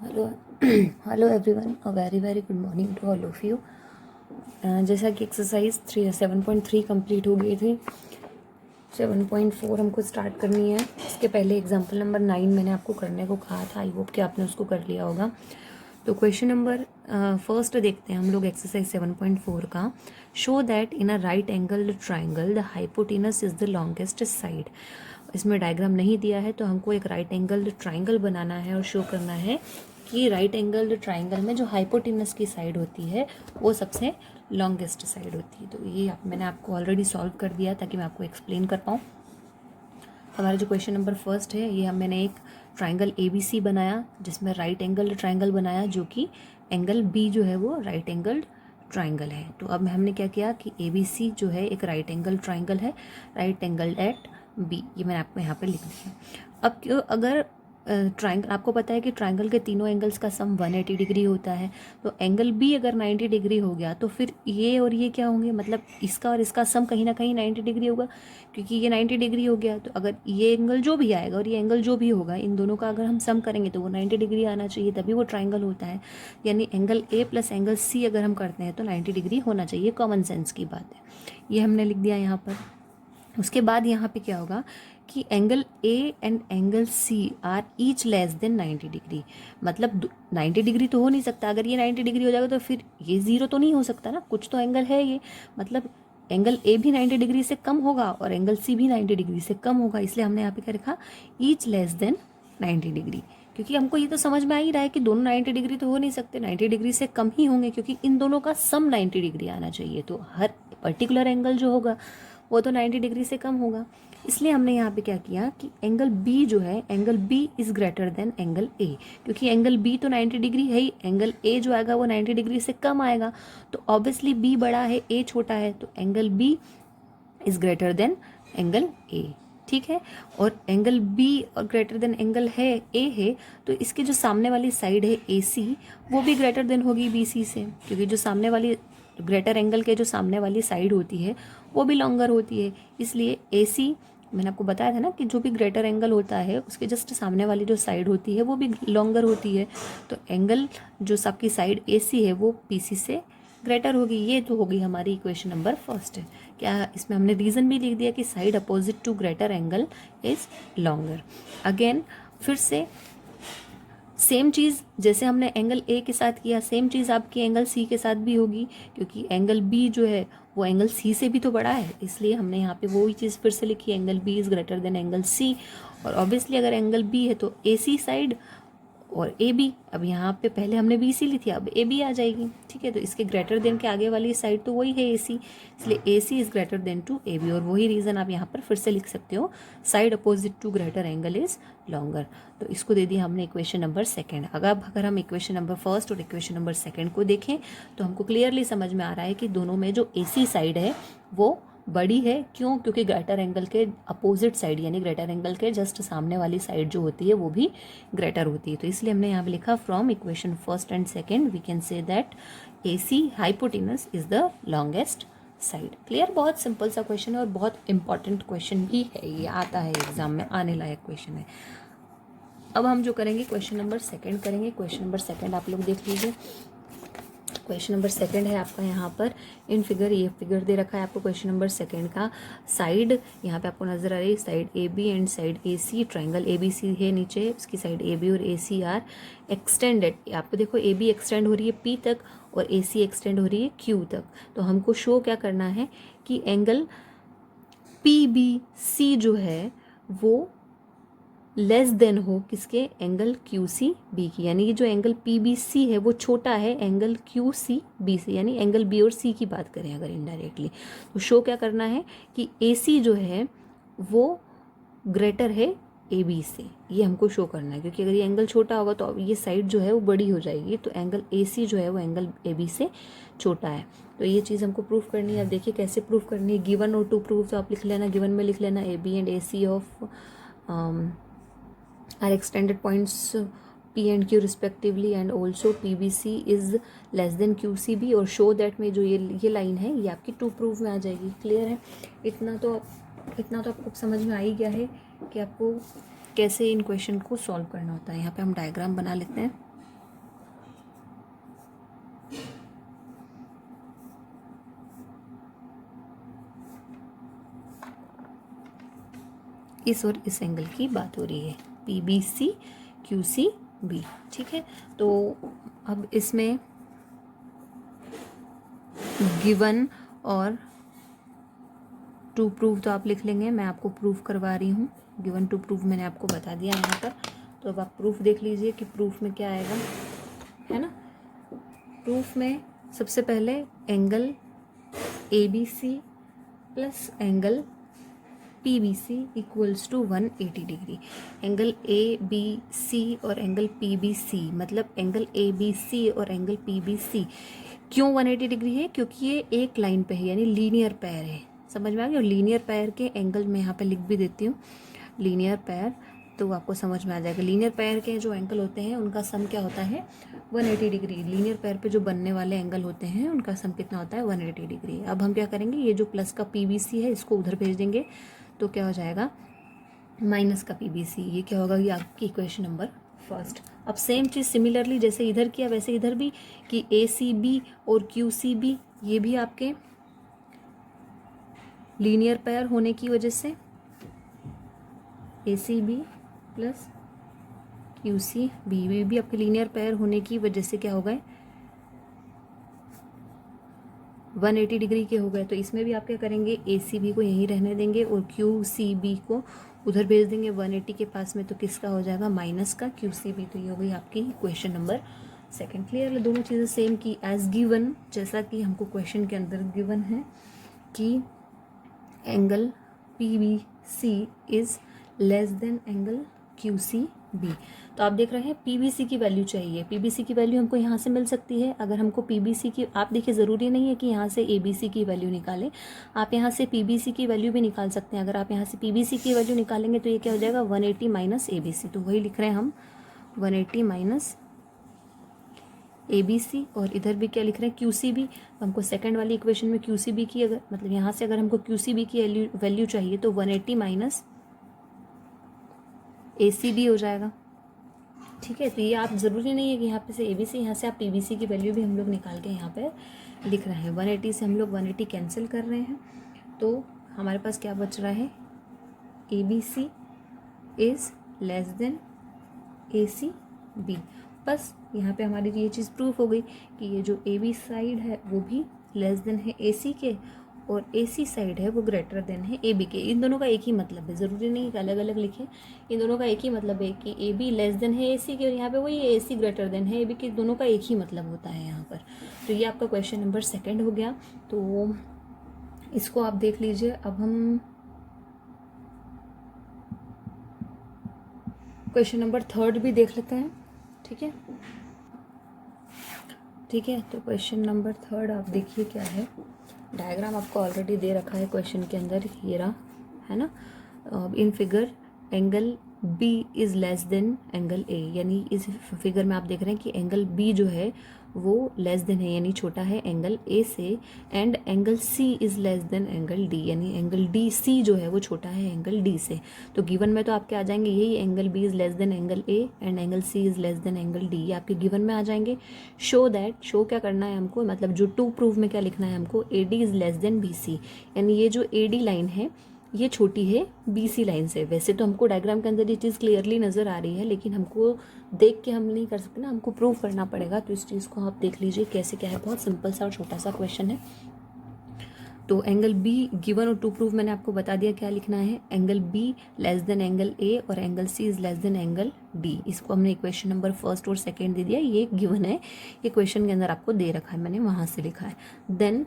Hello hello everyone, a very very good morning to all of you. जैसा कि exercise 7.3 complete हो गई थी, 7.4 हमको स्टार्ट करनी है। इसके पहले एग्जाम्पल नंबर 9 मैंने आपको करने को कहा था। आई होप कि आपने उसको कर लिया होगा। तो क्वेश्चन नंबर फर्स्ट देखते हैं हम लोग एक्सरसाइज 7.4 का। Show that in a right angle triangle the hypotenuse is the longest side. इसमें डायग्राम नहीं दिया है, तो हमको एक राइट एंगल ट्राइंगल बनाना है और शो करना है कि राइट एंगल ट्राइंगल में जो हाइपोटेनस की साइड होती है वो सबसे लॉन्गेस्ट साइड होती है। तो ये मैंने आपको ऑलरेडी सॉल्व कर दिया ताकि मैं आपको एक्सप्लेन कर पाऊँ। हमारा जो क्वेश्चन नंबर फर्स्ट है, ये मैंने एक ट्राइंगल ABC बनाया जिसमें राइट एंगल ट्राइंगल बनाया, जो कि एंगल B जो है वो राइट एंगल ट्राइंगल है। तो अब हमने क्या किया कि ABC जो है एक राइट एंगल ट्राइंगल है, राइट एंगल एट B, ये मैंने आपको यहाँ पे लिख दिया। अब क्यों, अगर ट्राइंगल आपको पता है कि ट्राइंगल के तीनों एंगल्स का सम 180 डिग्री होता है, तो एंगल B अगर 90 डिग्री हो गया तो फिर ये और ये क्या होंगे, मतलब इसका और इसका सम कहीं ना कहीं 90 डिग्री होगा, क्योंकि ये 90 डिग्री हो गया। तो अगर ये एंगल जो भी आएगा और ये एंगल जो भी होगा, इन दोनों का अगर हम सम करेंगे तो वो 90 डिग्री आना चाहिए, तभी वो ट्राइंगल होता है। यानी angle A plus angle C अगर हम करते हैं तो 90 डिग्री होना चाहिए, कॉमन सेंस की बात है। ये हमने लिख दिया यहाँ पर। उसके बाद यहाँ पे क्या होगा कि angle A and angle C are each less than 90 degree. मतलब 90 डिग्री तो हो नहीं सकता। अगर ये 90 डिग्री हो जाएगा तो फिर ये ज़ीरो तो नहीं हो सकता ना, कुछ तो एंगल है ये। मतलब एंगल A भी 90 डिग्री से कम होगा और एंगल C भी 90 डिग्री से कम होगा, इसलिए हमने यहाँ पे क्या लिखा, ईच लेस देन 90 डिग्री। क्योंकि हमको ये तो समझ में आ ही रहा है कि दोनों 90 डिग्री तो हो नहीं सकते, 90 डिग्री से कम ही होंगे, क्योंकि इन दोनों का सम 90 डिग्री आना चाहिए। तो हर पर्टिकुलर एंगल जो होगा वो तो 90 डिग्री से कम होगा। इसलिए हमने यहाँ पे क्या किया कि एंगल B जो है, angle B is greater then angle A, क्योंकि एंगल B तो 90 डिग्री है ही, एंगल A जो आएगा वो 90 डिग्री से कम आएगा। तो ऑब्वियसली B बड़ा है, A छोटा है, तो angle B is greater then angle A। ठीक है। और एंगल B और ग्रेटर देन एंगल है A है, तो इसके जो सामने वाली साइड है AC, वो भी ग्रेटर देन होगी BC से, क्योंकि जो सामने वाली ग्रेटर एंगल के जो सामने वाली साइड होती है वो भी लॉन्गर होती है। इसलिए AC, मैंने आपको बताया था ना कि जो भी ग्रेटर एंगल होता है उसके जस्ट सामने वाली जो साइड होती है वो भी लॉन्गर होती है। तो एंगल जो सबकी साइड AC है वो BC से ग्रेटर होगी। ये तो होगी हमारी इक्वेशन नंबर फर्स्ट है। क्या इसमें हमने रीज़न भी लिख दिया कि side opposite to greater angle is longer. Again फिर से सेम चीज़ जैसे हमने एंगल A के साथ किया, सेम चीज़ आपकी एंगल C के साथ भी होगी, क्योंकि एंगल B जो है वो एंगल C से भी तो बड़ा है, इसलिए हमने यहाँ पे वही चीज़ फिर से लिखी, angle B is greater than angle C। और ऑब्वियसली अगर एंगल B है तो AC साइड और AB, अब यहाँ पे पहले हमने BC ली थी, अब AB आ जाएगी। ठीक है, तो इसके ग्रेटर देन के आगे वाली साइड तो वही है AC, इसलिए AC is greater than to AB। और वही रीज़न आप यहाँ पर फिर से लिख सकते हो, side opposite to greater angle is longer. तो इसको दे दिया हमने इक्वेशन नंबर सेकंड। अगर हम इक्वेशन नंबर फर्स्ट और इक्वेशन नंबर सेकंड को देखें तो हमको क्लियरली समझ में आ रहा है कि दोनों में जो AC साइड है वो बड़ी है। क्यों? क्योंकि ग्रेटर एंगल के अपोजिट साइड, यानी ग्रेटर एंगल के जस्ट सामने वाली साइड जो होती है वो भी ग्रेटर होती है। तो इसलिए हमने यहाँ पे लिखा, from equation first and second we can say that AC hypotenuse is the longest side. Clear? बहुत सिंपल सा क्वेश्चन है और बहुत इंपॉर्टेंट क्वेश्चन भी है, ये आता है एग्जाम में, आने लायक क्वेश्चन है। अब हम जो करेंगे क्वेश्चन नंबर सेकंड करेंगे। क्वेश्चन नंबर सेकंड आप लोग देख लीजिए। क्वेश्चन नंबर सेकंड है आपका यहाँ पर इन फिगर, ये फिगर दे रखा है आपको क्वेश्चन नंबर सेकंड का। साइड यहाँ पे आपको नजर आ रही है, side AB and side AC, triangle ABC है नीचे, उसकी साइड AB और AC आर एक्सटेंडेड। आपको देखो AB एक्सटेंड हो रही है P तक और AC एक्सटेंड हो रही है Q तक। तो हमको शो क्या करना है कि एंगल PBC जो है वो लेस देन हो किसके, एंगल QCB की। यानी कि जो एंगल PBC है वो छोटा है एंगल QCB से, यानी एंगल B और C की बात करें अगर इनडायरेक्टली, तो शो क्या करना है कि AC जो है वो ग्रेटर है AB से। ये हमको शो करना है, क्योंकि अगर ये एंगल छोटा होगा तो ये साइड जो है वो बड़ी हो जाएगी, तो एंगल AC जो है वो एंगल AB से छोटा है। तो ये चीज़ हमको प्रूफ करनी है। अब देखिए कैसे प्रूफ करनी है। गिवन और टू प्रूफ तो आप लिख लेना, गिवन में लिख लेना AB and AC of are extended points P and Q respectively, and also PBC is less than QCB, और show that में जो ये लाइन है ये आपकी टू प्रूफ में आ जाएगी। क्लियर है? इतना तो आपको समझ में आ ही गया है कि आपको कैसे इन क्वेश्चन को सॉल्व करना होता है। यहाँ पे हम डायग्राम बना लेते हैं। इस और इस एंगल की बात हो रही है, PBC QCB, ठीक है। तो अब इसमें गिवन और टू प्रूव तो आप लिख लेंगे, मैं आपको प्रूफ करवा रही हूँ। गिवन टू प्रूफ मैंने आपको बता दिया यहाँ पर, तो अब आप प्रूफ देख लीजिए कि प्रूफ में क्या आएगा, है ना। प्रूफ में सबसे पहले angle ABC plus angle PBC equals to 180 degree. Angle ABC और एंगल PBC, मतलब एंगल ABC और एंगल PBC क्यों 180 डिग्री है, क्योंकि ये एक लाइन पे है, यानी लीनियर पैर है। समझ में आ गया। और लीनियर पैर के एंगल मैं यहाँ पे लिख भी देती हूँ, लीनियर पैर, तो आपको समझ में आ जाएगा। लीनियर पैर के जो एंगल होते हैं उनका सम क्या होता है, 180 डिग्री। लीनियर पैर पे जो बनने वाले एंगल होते हैं उनका सम कितना होता है, 180 डिग्री। अब हम क्या करेंगे, ये जो प्लस का PBC है इसको उधर भेज देंगे, तो क्या हो जाएगा, माइनस का PBC। ये क्या होगा, ये आपकी इक्वेशन नंबर फर्स्ट। अब सेम चीज़ सिमिलरली जैसे इधर किया वैसे इधर भी, कि ACB और QCB ये भी आपके लीनियर पैर होने की वजह से, ACB प्लस QCB भी आपके लीनियर पैर होने की वजह से क्या हो गए, 180 डिग्री के हो गए। तो इसमें भी आप क्या करेंगे, ACB को यहीं रहने देंगे और QCB को उधर भेज देंगे 180 के पास में, तो किसका हो जाएगा, माइनस का QCB। तो ये हो गई आपकी क्वेश्चन नंबर सेकंड। क्लियर है। दोनों चीज़ें सेम की एज गिवन, जैसा कि हमको क्वेश्चन के अंदर गिवन है कि angle PBC is less than angle QCB। तो आप देख रहे हैं PBC की वैल्यू चाहिए। PBC की वैल्यू हमको यहाँ से मिल सकती है। अगर हमको PBC की, आप देखिए ज़रूरी नहीं है कि यहाँ से ABC की वैल्यू निकालें, आप यहाँ से PBC की वैल्यू भी निकाल सकते हैं। अगर आप यहाँ से PBC की वैल्यू निकालेंगे तो ये क्या हो जाएगा, 180 माइनस ABC। तो वही लिख रहे हैं हम, 180 माइनस ABC। और इधर भी क्या लिख रहे हैं, QCB। हमको सेकंड वाली इक्वेशन में QCB की, अगर मतलब यहाँ से अगर हमको QCB की वैल्यू चाहिए तो 180 माइनस ACB हो जाएगा, ठीक है। तो ये आप ज़रूरी नहीं है कि यहाँ पे से ABC, यहाँ से आप PBC की वैल्यू भी हम लोग निकाल के यहाँ पे लिख रहे हैं। 180 से हम लोग 180 कैंसिल कर रहे हैं, तो हमारे पास क्या बच रहा है, ABC is less than ACB। बस यहाँ पे हमारी ये चीज़ प्रूफ हो गई कि ये जो AB साइड है वो भी लेस देन है AC के, और AC साइड है वो ग्रेटर देन है AB के। इन दोनों का एक ही मतलब है, ज़रूरी नहीं कि अलग अलग लिखें। इन दोनों का एक ही मतलब है कि AB लेस देन है AC के, और यहाँ पे वही AC ग्रेटर देन है AB के। दोनों का एक ही मतलब होता है यहाँ पर। तो ये आपका क्वेश्चन नंबर सेकंड हो गया। तो इसको आप देख लीजिए। अब हम क्वेश्चन नंबर थर्ड भी देख लेते हैं, ठीक है। ठीक है, तो क्वेश्चन नंबर थर्ड आप देखिए क्या है। डायग्राम आपको ऑलरेडी दे रखा है क्वेश्चन के अंदर, ये रहा, है ना। In figure angle B is less than angle A, यानी इस फिगर में आप देख रहे हैं कि एंगल B जो है वो लेस देन है, यानी छोटा है एंगल A से, and angle C is less than angle D, यानी एंगल DC जो है वो छोटा है एंगल D से। तो गिवन में तो आपके आ जाएंगे यही, angle B is less than angle A and angle C is less than angle D, ये आपके गिवन में आ जाएंगे। शो दैट, शो क्या करना है हमको, मतलब जो टू प्रूफ में क्या लिखना है हमको, AD is less than BC, यानी ये जो AD लाइन है ये छोटी है BC लाइन से। वैसे तो हमको डायग्राम के अंदर ये चीज़ क्लियरली नज़र आ रही है, लेकिन हमको देख के हम नहीं कर सकते ना, हमको प्रूव करना पड़ेगा। तो इस चीज़ को आप देख लीजिए कैसे क्या है, बहुत सिंपल सा और छोटा सा क्वेश्चन है। तो एंगल B गिवन और टू प्रूफ मैंने आपको बता दिया क्या लिखना है, angle B less than angle A और angle C is less than angle D। इसको हमने इक्वेशन नंबर फर्स्ट और सेकेंड दे दिया, ये गिवन है, ये क्वेश्चन के अंदर आपको दे रखा है, मैंने वहाँ से लिखा है। देन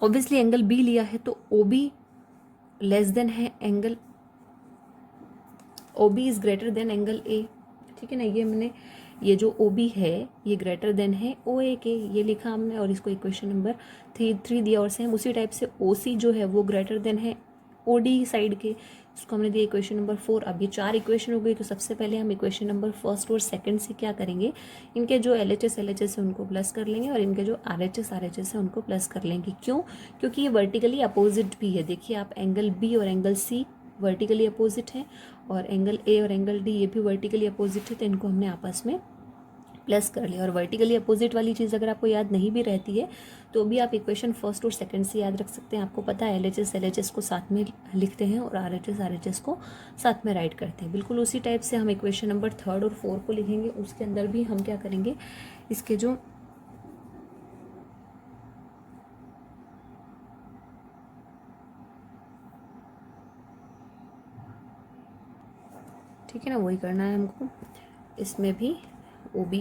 ऑब्वियसली एंगल B लिया है तो OB लेस देन है angle, OB is greater than angle A, ठीक है ना। ये मैंने, ये जो OB है ये ग्रेटर देन है OA के, ये लिखा हमने, और इसको इक्वेशन नंबर 3 दिया। और सेम उसी टाइप से OC जो है वो ग्रेटर देन है OD साइड के, इसको हमने दिया इक्वेशन नंबर 4। अब ये 4 इक्वेशन हो गई, तो सबसे पहले हम इक्वेशन नंबर फर्स्ट और सेकंड से क्या करेंगे, इनके जो LHS है उनको प्लस कर लेंगे, और इनके जो RHS है उनको प्लस कर लेंगे। क्यों, क्योंकि ये वर्टिकली अपोजिट भी है। देखिए आप, एंगल B और एंगल C वर्टिकली अपोजिट है, और एंगल A और एंगल D ये भी वर्टिकली अपोजिट है, तो इनको हमने आपस में प्लस कर लिया। और वर्टिकली अपोजिट वाली चीज़ अगर आपको याद नहीं भी रहती है तो भी आप इक्वेशन फर्स्ट और सेकंड से याद रख सकते हैं। आपको पता है LHS को साथ में लिखते हैं और RHS को साथ में राइट करते हैं। बिल्कुल उसी टाइप से हम इक्वेशन नंबर 3 और 4 को लिखेंगे। उसके अंदर भी हम क्या करेंगे, इसके जो ठीक है ना, वही करना है हमको। इसमें भी OB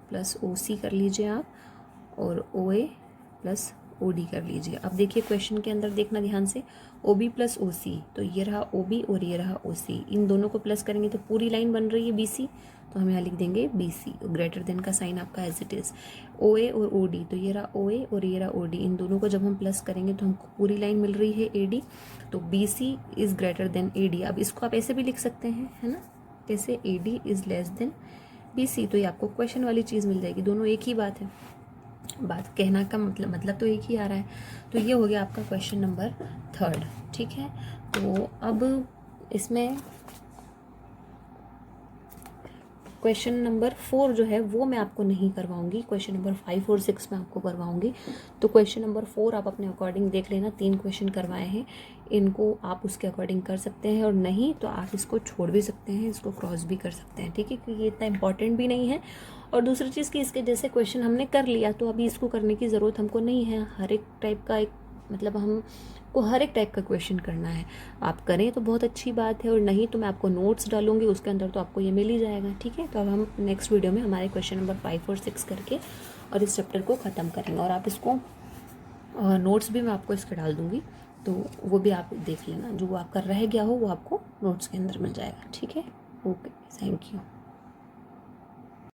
प्लस OC कर लीजिए आप, और OA प्लस OD कर लीजिए। अब देखिए क्वेश्चन के अंदर देखना ध्यान से, OB प्लस OC, तो ये रहा OB और ये रहा OC, इन दोनों को प्लस करेंगे तो पूरी लाइन बन रही है BC, तो हम यहाँ लिख देंगे BC, ग्रेटर देन का साइन आपका एज इट इज़। OA और OD, तो ये रहा OA और ये रहा OD, इन दोनों को जब हम प्लस करेंगे तो हमको पूरी लाइन मिल रही है AD, तो BC is greater than AD। अब इसको आप ऐसे भी लिख सकते हैं, है ना, जैसे AD is less than BC, तो ये आपको क्वेश्चन वाली चीज़ मिल जाएगी। दोनों एक ही बात है, बात कहना का मतलब तो एक ही आ रहा है। तो ये हो गया आपका क्वेश्चन नंबर 3, ठीक है। तो अब इसमें क्वेश्चन नंबर 4 जो है वो मैं आपको नहीं करवाऊंगी, क्वेश्चन नंबर 5 और 6 मैं आपको करवाऊंगी। तो क्वेश्चन नंबर 4 आप अपने अकॉर्डिंग देख लेना, 3 क्वेश्चन करवाए हैं, इनको आप उसके अकॉर्डिंग कर सकते हैं, और नहीं तो आप इसको छोड़ भी सकते हैं, इसको क्रॉस भी कर सकते हैं, ठीक है, क्योंकि ये इतना इंपॉर्टेंट भी नहीं है। और दूसरी चीज़ कि इसके जैसे क्वेश्चन हमने कर लिया तो अभी इसको करने की ज़रूरत हमको नहीं है। हर एक टाइप का एक मतलब हमको हर एक टाइप का क्वेश्चन करना है, आप करें तो बहुत अच्छी बात है, और नहीं तो मैं आपको नोट्स डालूंगी, उसके अंदर तो आपको ये मिल ही जाएगा, ठीक है। तो अब हम नेक्स्ट वीडियो में हमारे क्वेश्चन नंबर 5 और 6 करके और इस चैप्टर को ख़त्म करेंगे। और आप इसको नोट्स भी मैं आपको इसके डाल दूँगी, तो वो भी आप देख लेना, जो आपका रह गया हो वो आपको नोट्स के अंदर मिल जाएगा, ठीक है। Okay, thank you.